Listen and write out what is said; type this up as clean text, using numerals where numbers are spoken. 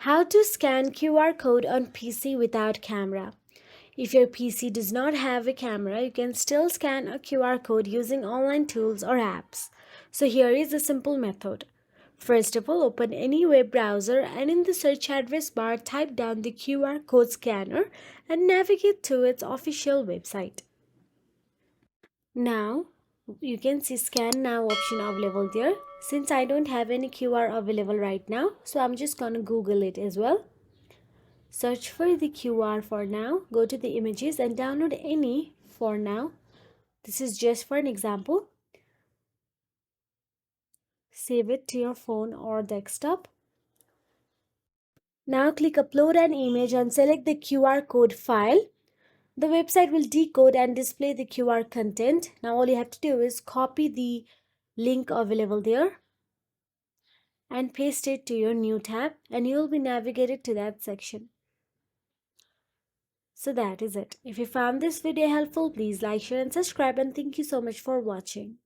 How to scan QR code on PC without camera. If your PC does not have a camera, you can still scan a QR code using online tools or apps. So here is a simple method. First of all, open any web browser and in the search address bar type down the QR code scanner and navigate to its official website. Now you can see scan now option available there. Since I don't have any QR available right now, so I'm just gonna Google it as well. Search for the QR for now, go to the images and download any for now. This is just for an example. Save it to your phone or desktop. Now click upload an image and select the QR code file. The website will decode and display the QR content. Now all you have to do is copy the link available there and paste it to your new tab and you will be navigated to that section. So that is it. If you found this video helpful, please like, share and subscribe, and thank you so much for watching.